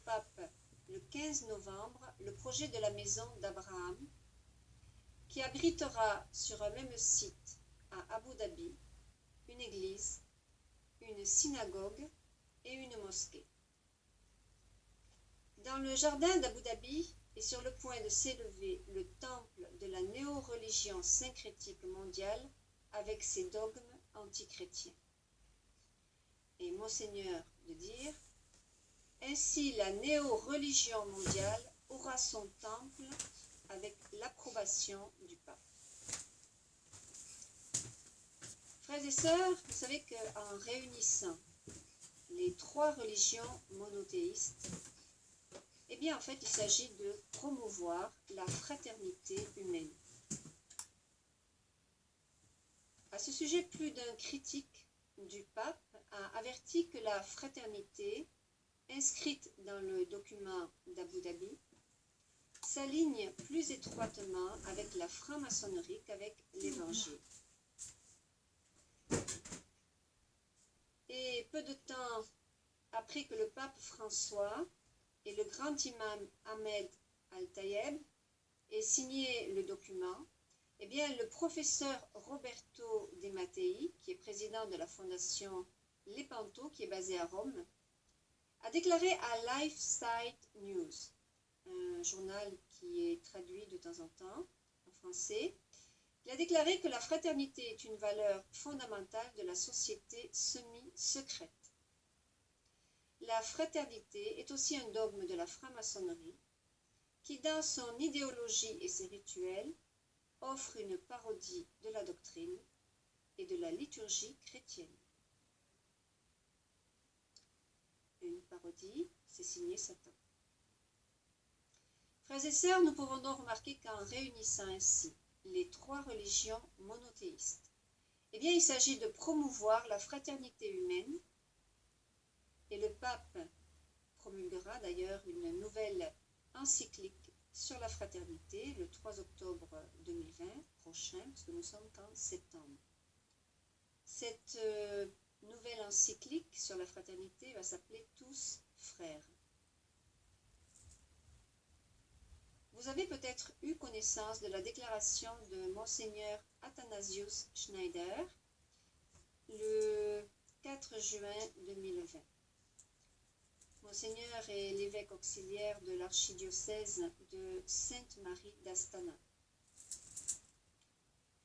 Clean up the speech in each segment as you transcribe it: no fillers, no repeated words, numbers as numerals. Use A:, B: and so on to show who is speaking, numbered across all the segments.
A: pape le 15 novembre le projet de la maison d'Abraham qui abritera sur un même site à Abu Dhabi une église, une synagogue et une mosquée. Dans le jardin d'Abu Dhabi est sur le point de s'élever le temple de la néo-religion syncrétique mondiale avec ses dogmes antichrétiens. Et Monseigneur de dire, ainsi la néo-religion mondiale aura son temple avec l'approbation du pape. Frères et sœurs, vous savez qu'en réunissant les trois religions monothéistes, eh bien en fait il s'agit de promouvoir la fraternité humaine. À ce sujet, plus d'un critique du pape a averti que la fraternité, inscrite dans le document d'Abu Dhabi, s'aligne plus étroitement avec la franc-maçonnerie qu'avec l'Évangile. Et peu de temps après que le pape François et le grand imam Ahmed Al-Tayeb aient signé le document, eh bien, le professeur Roberto De Mattei, qui est président de la fondation Lepanto, qui est basée à Rome, a déclaré à LifeSite News, un journal qui est traduit de temps en temps en français, il a déclaré que la fraternité est une valeur fondamentale de la société semi-secrète. La fraternité est aussi un dogme de la franc-maçonnerie qui, dans son idéologie et ses rituels, offre une parodie de la doctrine et de la liturgie chrétienne. Une parodie, c'est signé Satan. Frères et sœurs, nous pouvons donc remarquer qu'en réunissant ainsi les trois religions monothéistes, eh bien, il s'agit de promouvoir la fraternité humaine, et le pape promulguera d'ailleurs une nouvelle encyclique sur la fraternité le 3 octobre 2020 prochain, parce que nous sommes qu'en septembre. Cette nouvelle encyclique sur la fraternité va s'appeler « Tous frères ». Vous avez peut-être eu connaissance de la déclaration de Monseigneur Athanasius Schneider le 4 juin 2020. Monseigneur est l'évêque auxiliaire de l'archidiocèse de Sainte-Marie d'Astana.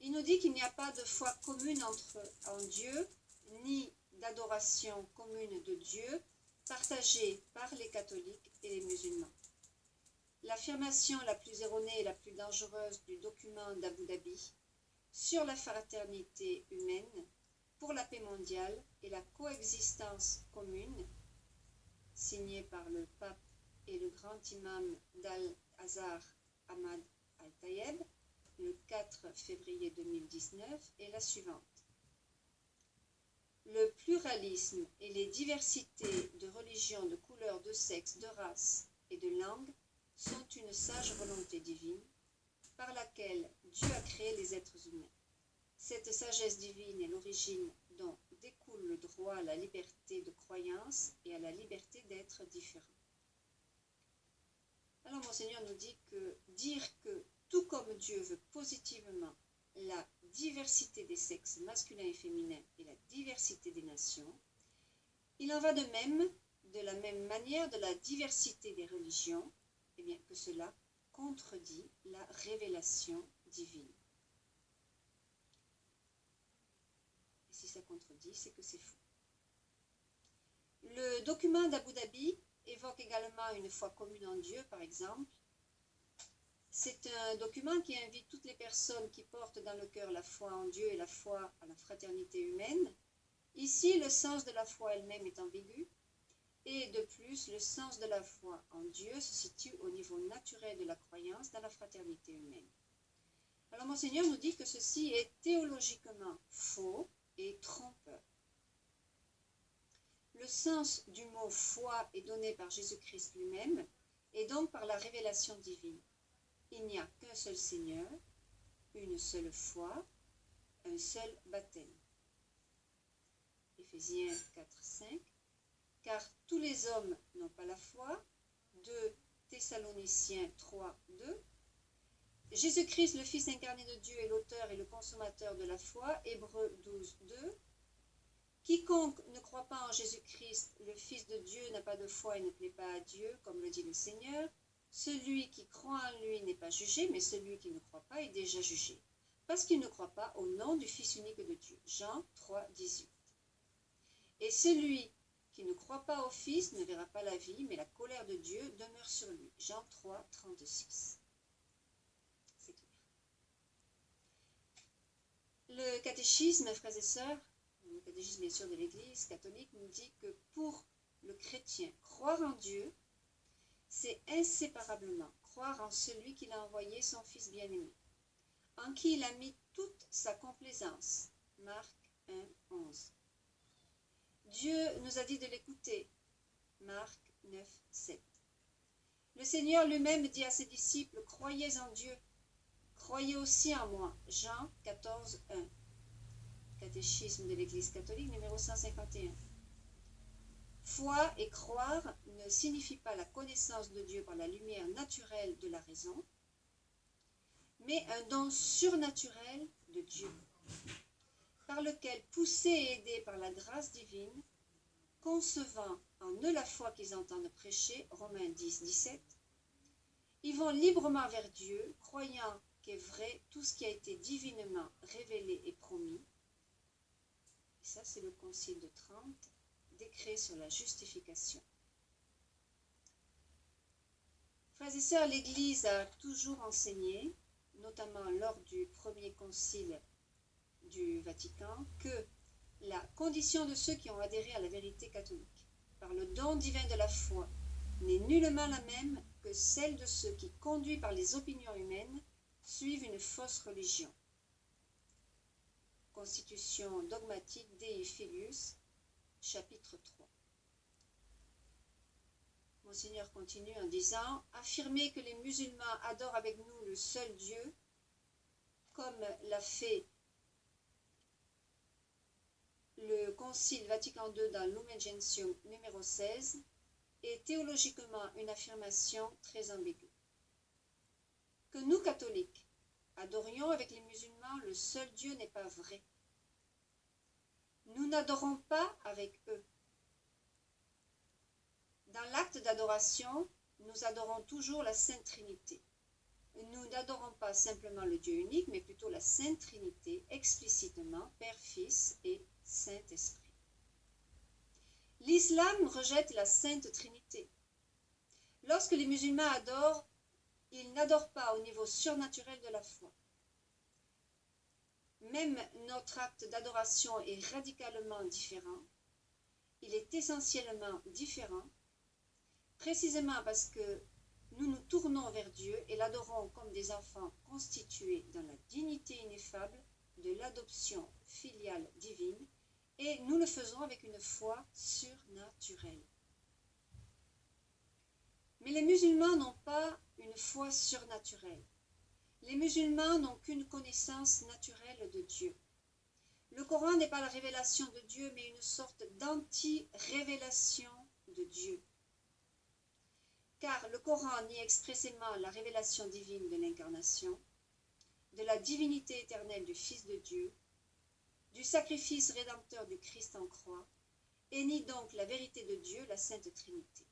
A: Il nous dit qu'il n'y a pas de foi commune en Dieu, ni d'adoration commune de Dieu, partagée par les catholiques et les musulmans. L'affirmation la plus erronée et la plus dangereuse du document d'Abu Dhabi sur la fraternité humaine pour la paix mondiale et la coexistence commune, signé par le pape et le grand imam d'Al-Azhar Ahmad Al-Tayeb le 4 février 2019 est la suivante. Le pluralisme et les diversités de religions, de couleurs, de sexe, de race et de langue sont une sage volonté divine par laquelle Dieu a créé les êtres humains. Cette sagesse divine est l'origine dont découle le droit à la liberté de croyance et à la liberté d'être différent. Alors Monseigneur nous dit que dire que tout comme Dieu veut positivement la diversité des sexes masculins et féminins et la diversité des nations, il en va de la même manière de la diversité des religions, eh bien que cela contredit la révélation divine. Et si ça contredit, c'est que c'est faux. Le document d'Abu Dhabi évoque également une foi commune en Dieu, par exemple. C'est un document qui invite toutes les personnes qui portent dans le cœur la foi en Dieu et la foi à la fraternité humaine. Ici, le sens de la foi elle-même est ambigu. Et de plus, le sens de la foi en Dieu se situe au niveau naturel de la croyance dans la fraternité humaine. Alors Monseigneur nous dit que ceci est théologiquement faux et trompeur. Le sens du mot foi est donné par Jésus-Christ lui-même et donc par la révélation divine. Il n'y a qu'un seul Seigneur, une seule foi, un seul baptême. Éphésiens 4, 5. Car tous les hommes n'ont pas la foi, Thessaloniciens 3, 2. Jésus-Christ, le Fils incarné de Dieu, est l'auteur et le consommateur de la foi. Hébreux 12, 2. Quiconque ne croit pas en Jésus-Christ, le Fils de Dieu, n'a pas de foi et ne plaît pas à Dieu, comme le dit le Seigneur. Celui qui croit en lui n'est pas jugé, mais celui qui ne croit pas est déjà jugé, parce qu'il ne croit pas au nom du Fils unique de Dieu. Jean 3, 18. Et celui qui ne croit pas au Fils ne verra pas la vie, mais la colère de Dieu demeure sur lui. Jean 3, 36. C'est clair. Le catéchisme, frères et sœurs, le catéchisme bien sûr de l'Église catholique, nous dit que pour le chrétien, croire en Dieu, c'est inséparablement croire en celui qui a envoyé son Fils bien-aimé, en qui il a mis toute sa complaisance. Marc 1, 11. Dieu nous a dit de l'écouter. Marc 9, 7. Le Seigneur lui-même dit à ses disciples, « Croyez en Dieu, croyez aussi en moi. » Jean 14, 1. Catéchisme de l'Église catholique, numéro 151. Foi et croire ne signifie pas la connaissance de Dieu par la lumière naturelle de la raison, mais un don surnaturel de Dieu, par lequel, poussés et aidés par la grâce divine, concevant en eux la foi qu'ils entendent prêcher, Romains 10, 17, ils vont librement vers Dieu, croyant qu'est vrai tout ce qui a été divinement révélé et promis. Et ça, c'est le Concile de Trente, décret sur la justification. Frères et sœurs, l'Église a toujours enseigné, notamment lors du premier concile du Vatican, que la condition de ceux qui ont adhéré à la vérité catholique par le don divin de la foi n'est nullement la même que celle de ceux qui, conduits par les opinions humaines, suivent une fausse religion. Constitution dogmatique Dei Filius, chapitre 3. Monseigneur continue en disant « Affirmer que les musulmans adorent avec nous le seul Dieu, comme l'a fait le Concile Vatican II dans Lumen Gentium numéro 16, est théologiquement une affirmation très ambiguë. Que nous, catholiques, adorions avec les musulmans le seul Dieu n'est pas vrai. Nous n'adorons pas avec eux. Dans l'acte d'adoration, nous adorons toujours la Sainte Trinité. Nous n'adorons pas simplement le Dieu unique, mais plutôt la Sainte Trinité, explicitement, Père, Fils et Saint-Esprit. L'islam rejette la Sainte Trinité. Lorsque les musulmans adorent, ils n'adorent pas au niveau surnaturel de la foi. Même notre acte d'adoration est radicalement différent. Il est essentiellement différent, précisément parce que nous nous tournons vers Dieu et l'adorons comme des enfants constitués dans la dignité ineffable de l'adoption filiale divine, et nous le faisons avec une foi surnaturelle. Mais les musulmans n'ont pas une foi surnaturelle. Les musulmans n'ont qu'une connaissance naturelle de Dieu. Le Coran n'est pas la révélation de Dieu, mais une sorte d'anti-révélation de Dieu. Car le Coran nie expressément la révélation divine de l'incarnation, de la divinité éternelle du Fils de Dieu, du sacrifice rédempteur du Christ en croix, et nie donc la vérité de Dieu, la Sainte Trinité.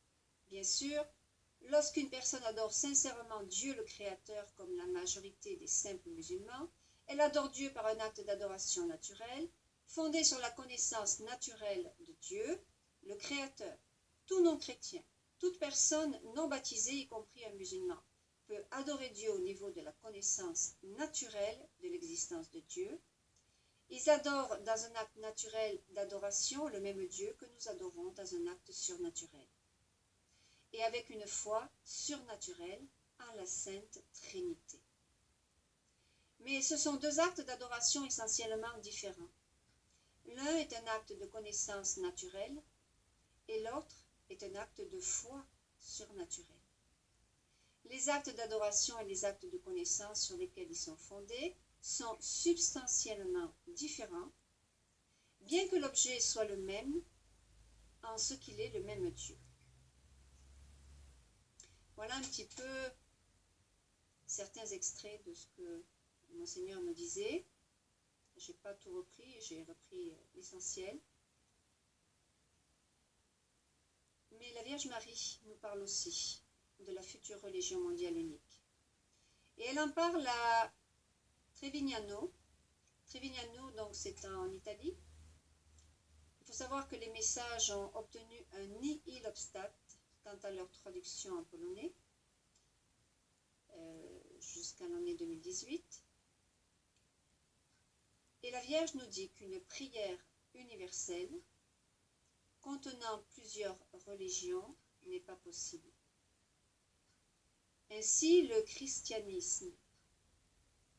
A: Bien sûr, lorsqu'une personne adore sincèrement Dieu le Créateur comme la majorité des simples musulmans, elle adore Dieu par un acte d'adoration naturelle, fondé sur la connaissance naturelle de Dieu, le Créateur. Tout non-chrétien, toute personne non baptisée, y compris un musulman, peut adorer Dieu au niveau de la connaissance naturelle de l'existence de Dieu. Ils adorent dans un acte naturel d'adoration le même Dieu que nous adorons dans un acte surnaturel, et avec une foi surnaturelle en la Sainte Trinité. Mais ce sont deux actes d'adoration essentiellement différents. L'un est un acte de connaissance naturelle et l'autre est un acte de foi surnaturelle. Les actes d'adoration et les actes de connaissance sur lesquels ils sont fondés sont substantiellement différents, bien que l'objet soit le même en ce qu'il est le même Dieu. Voilà voilà un petit peu certains extraits de ce que Monseigneur nous disait. Je n'ai pas tout repris, j'ai repris l'essentiel. Mais la Vierge Marie nous parle aussi de la future religion mondiale unique. Et elle en parle à Trevignano. Trevignano, donc, c'est en Italie. Il faut savoir que les messages ont obtenu un nihil obstat quant à leur traduction en polonais jusqu'à l'année 2018. Et la Vierge nous dit qu'une prière universelle contenant plusieurs religions n'est pas possible. Ainsi, le christianisme,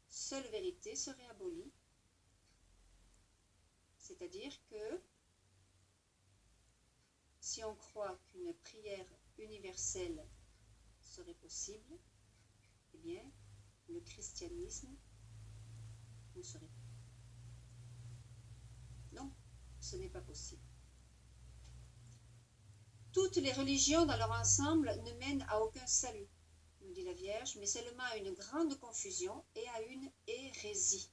A: seule vérité, serait aboli. C'est-à-dire que si on croit qu'une prière universelle serait possible, eh bien, le christianisme ne serait pas. Non, ce n'est pas possible. Toutes les religions dans leur ensemble ne mènent à aucun salut, nous dit la Vierge, mais seulement à une grande confusion et à une hérésie.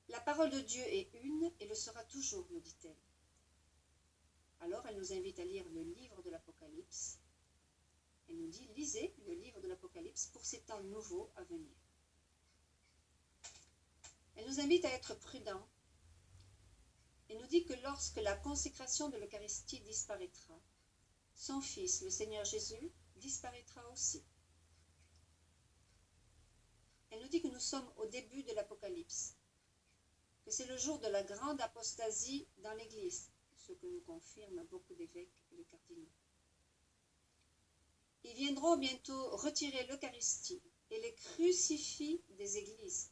A: La parole de Dieu est une et le sera toujours, nous dit-elle. Alors elle nous invite à lire le livre de l'Apocalypse. Elle nous dit, lisez le livre de l'Apocalypse pour ces temps nouveaux à venir. Elle nous invite à être prudents et nous dit que lorsque la consécration de l'Eucharistie disparaîtra, son Fils, le Seigneur Jésus, disparaîtra aussi. Elle nous dit que nous sommes au début de l'Apocalypse, que c'est le jour de la grande apostasie dans l'Église, ce que nous confirment beaucoup d'évêques et de cardinaux. Ils viendront bientôt retirer l'Eucharistie et les crucifix des églises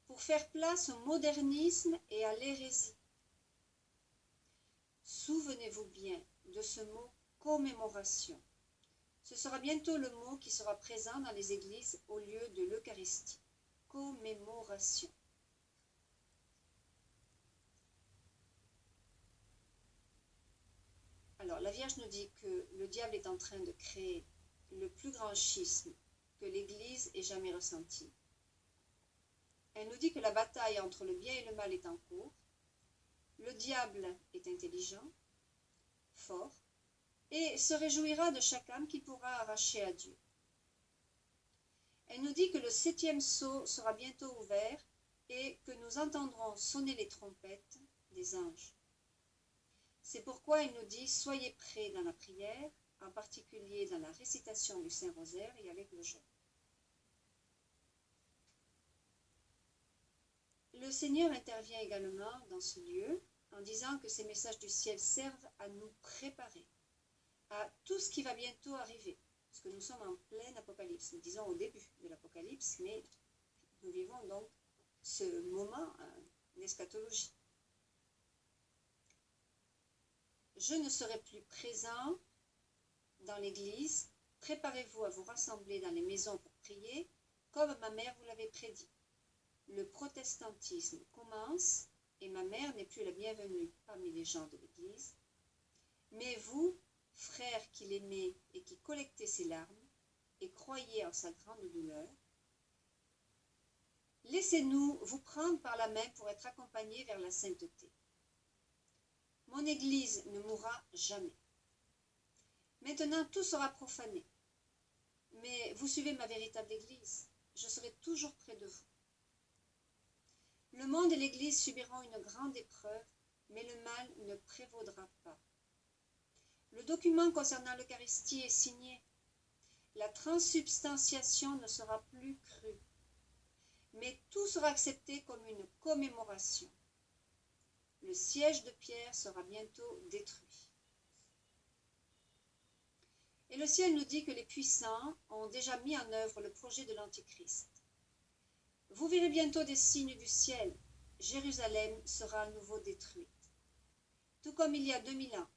A: pour faire place au modernisme et à l'hérésie. Souvenez-vous bien de ce mot commémoration. Ce sera bientôt le mot qui sera présent dans les églises au lieu de l'Eucharistie. Commémoration. Alors, la Vierge nous dit que le diable est en train de créer le plus grand schisme que l'Église ait jamais ressenti. Elle nous dit que la bataille entre le bien et le mal est en cours. Le diable est intelligent, fort, et se réjouira de chaque âme qu'il pourra arracher à Dieu. Elle nous dit que le 7e sceau sera bientôt ouvert et que nous entendrons sonner les trompettes des anges. C'est pourquoi il nous dit « Soyez prêts dans la prière, en particulier dans la récitation du Saint-Rosaire et avec le jeûne. » Le Seigneur intervient également dans ce lieu en disant que ces messages du ciel servent à nous préparer à tout ce qui va bientôt arriver, parce que nous sommes en pleine Apocalypse, disons au début de l'Apocalypse, mais nous vivons donc ce moment d'eschatologie. Je ne serai plus présent dans l'église, préparez-vous à vous rassembler dans les maisons pour prier, comme ma mère vous l'avait prédit. Le protestantisme commence et ma mère n'est plus la bienvenue parmi les gens de l'église, mais vous, frères qui l'aimez et qui collectez ses larmes et croyez en sa grande douleur, laissez-nous vous prendre par la main pour être accompagnés vers la sainteté. Mon Église ne mourra jamais. Maintenant, tout sera profané. Mais vous suivez ma véritable Église. Je serai toujours près de vous. Le monde et l'Église subiront une grande épreuve, mais le mal ne prévaudra pas. Le document concernant l'Eucharistie est signé. La transsubstantiation ne sera plus crue. Mais tout sera accepté comme une commémoration. Le siège de Pierre sera bientôt détruit. Et le ciel nous dit que les puissants ont déjà mis en œuvre le projet de l'Antichrist. Vous verrez bientôt des signes du ciel. Jérusalem sera à nouveau détruite. Tout comme il y a 2000 ans.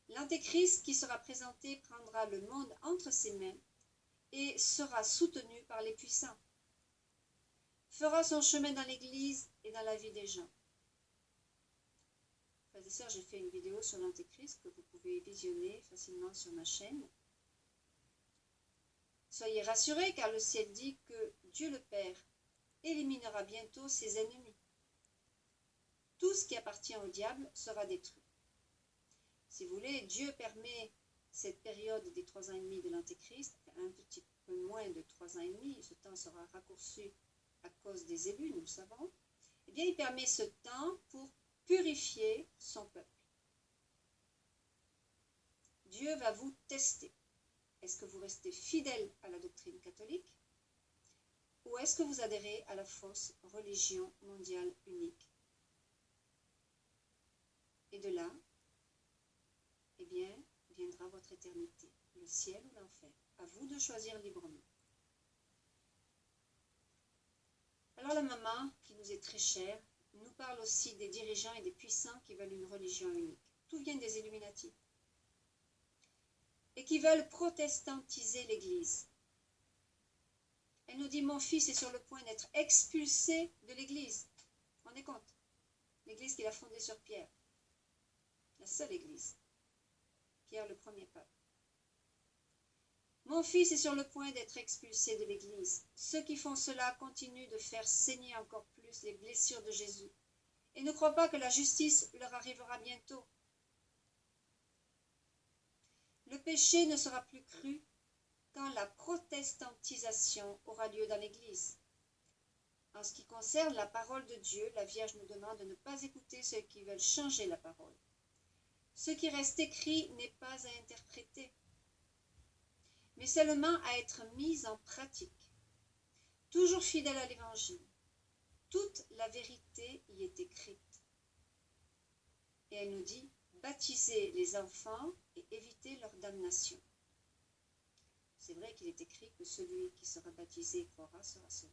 A: L'Antéchrist qui sera présenté prendra le monde entre ses mains et sera soutenu par les puissants. Fera son chemin dans l'Église et dans la vie des gens. Frères et sœurs, j'ai fait une vidéo sur l'Antéchrist que vous pouvez visionner facilement sur ma chaîne. Soyez rassurés car le ciel dit que Dieu le Père éliminera bientôt ses ennemis. Tout ce qui appartient au diable sera détruit. Si vous voulez, Dieu permet cette période des 3 ans et demi de l'Antéchrist, un petit peu moins de 3 ans et demi, ce temps sera raccourci à cause des élus, nous le savons. Eh bien, il permet ce temps pour purifier son peuple. Dieu va vous tester. Est-ce que vous restez fidèle à la doctrine catholique ou est-ce que vous adhérez à la fausse religion mondiale unique? Et de là, eh bien, viendra votre éternité, le ciel ou l'enfer. À vous de choisir librement. Alors la maman, qui nous est très chère, nous parle aussi des dirigeants et des puissants qui veulent une religion unique. Tout vient des Illuminati. Et qui veulent protestantiser l'Église. Elle nous dit, mon fils est sur le point d'être expulsé de l'Église. Vous vous rendez compte? L'Église qu'il a fondée sur Pierre. La seule Église. Pierre, le premier pape. Mon fils est sur le point d'être expulsé de l'Église. Ceux qui font cela continuent de faire saigner encore plus les blessures de Jésus et ne croient pas que la justice leur arrivera bientôt. Le péché ne sera plus cru quand la protestantisation aura lieu dans l'Église. En ce qui concerne la parole de Dieu, la Vierge nous demande de ne pas écouter ceux qui veulent changer la parole. Ce qui reste écrit n'est pas à interpréter, mais seulement à être mis en pratique. Toujours fidèle à l'Évangile, toute la vérité y est écrite. Et elle nous dit, baptisez les enfants et évitez leur damnation. C'est vrai qu'il est écrit que celui qui sera baptisé et croira sera sauvé.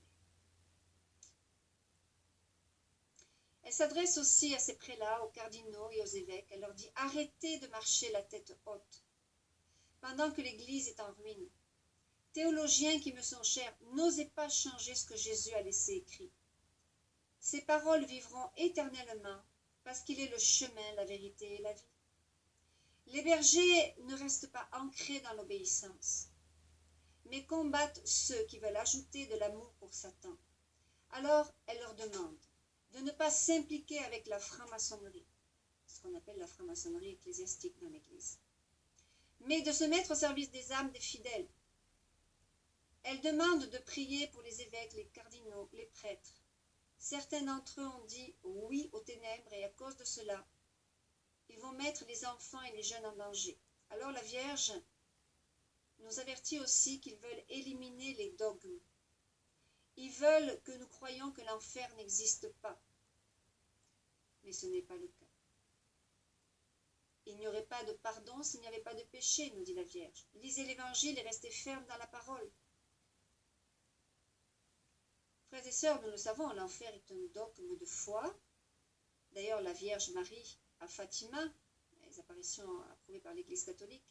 A: Elle s'adresse aussi à ses prélats, aux cardinaux et aux évêques. Elle leur dit, arrêtez de marcher la tête haute, pendant que l'Église est en ruine. Théologiens qui me sont chers, n'osez pas changer ce que Jésus a laissé écrit. Ces paroles vivront éternellement, parce qu'il est le chemin, la vérité et la vie. Les bergers ne restent pas ancrés dans l'obéissance, mais combattent ceux qui veulent ajouter de l'amour pour Satan. Alors, elle leur demande de ne pas s'impliquer avec la franc-maçonnerie, ce qu'on appelle la franc-maçonnerie ecclésiastique dans l'Église, mais de se mettre au service des âmes des fidèles. Elle demande de prier pour les évêques, les cardinaux, les prêtres. Certains d'entre eux ont dit oui aux ténèbres et à cause de cela, ils vont mettre les enfants et les jeunes en danger. Alors la Vierge nous avertit aussi qu'ils veulent éliminer les dogmes. Ils veulent que nous croyions que l'enfer n'existe pas. Mais ce n'est pas le cas. Il n'y aurait pas de pardon s'il n'y avait pas de péché, nous dit la Vierge. Lisez l'Évangile et restez fermes dans la parole. Frères et sœurs, nous le savons, l'enfer est un dogme de foi. D'ailleurs, la Vierge Marie à Fatima, les apparitions approuvées par l'Église catholique,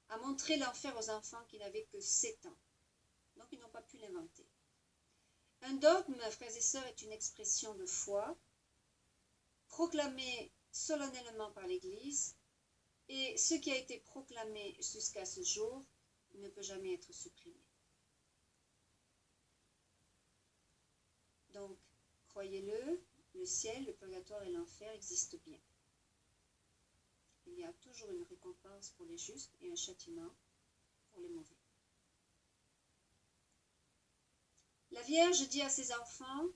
A: a montré l'enfer aux enfants qui n'avaient que 7 ans. Donc, ils n'ont pas pu l'inventer. Un dogme, frères et sœurs, est une expression de foi, proclamée solennellement par l'Église, et ce qui a été proclamé jusqu'à ce jour ne peut jamais être supprimé. Donc, croyez-le, le ciel, le purgatoire et l'enfer existent bien. Il y a toujours une récompense pour les justes et un châtiment pour les mauvais. La Vierge dit à ses enfants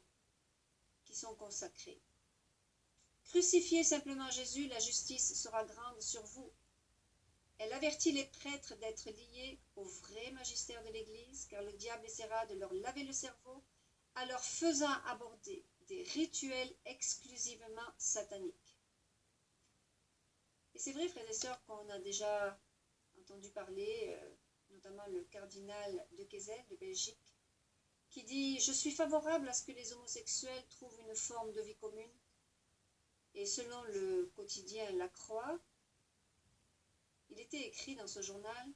A: qui sont consacrés, crucifiez simplement Jésus, la justice sera grande sur vous. Elle avertit les prêtres d'être liés au vrai magistère de l'Église, car le diable essaiera de leur laver le cerveau en leur faisant aborder des rituels exclusivement sataniques. Et c'est vrai, frères et sœurs, qu'on a déjà entendu parler, notamment le cardinal de Kessel de Belgique, qui dit « Je suis favorable à ce que les homosexuels trouvent une forme de vie commune. » Et selon le quotidien La Croix, il était écrit dans ce journal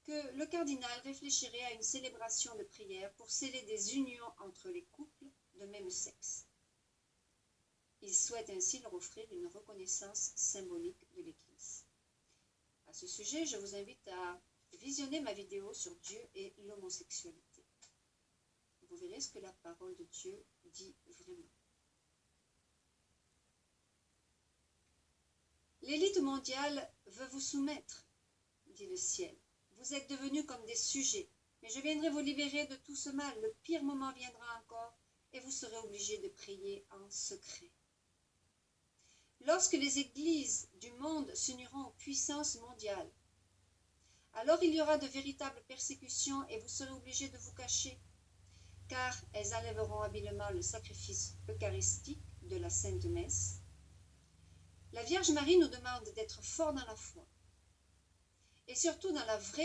A: que le cardinal réfléchirait à une célébration de prière pour sceller des unions entre les couples de même sexe. Il souhaite ainsi leur offrir une reconnaissance symbolique de l'Église. À ce sujet, je vous invite à visionnez ma vidéo sur Dieu et l'homosexualité. Vous verrez ce que la parole de Dieu dit vraiment. L'élite mondiale veut vous soumettre, dit le ciel. Vous êtes devenus comme des sujets, mais je viendrai vous libérer de tout ce mal. Le pire moment viendra encore et vous serez obligés de prier en secret. Lorsque les églises du monde s'uniront aux puissances mondiales, alors il y aura de véritables persécutions et vous serez obligés de vous cacher, car elles enlèveront habilement le sacrifice eucharistique de la Sainte Messe. La Vierge Marie nous demande d'être forts dans la foi et surtout dans la vraie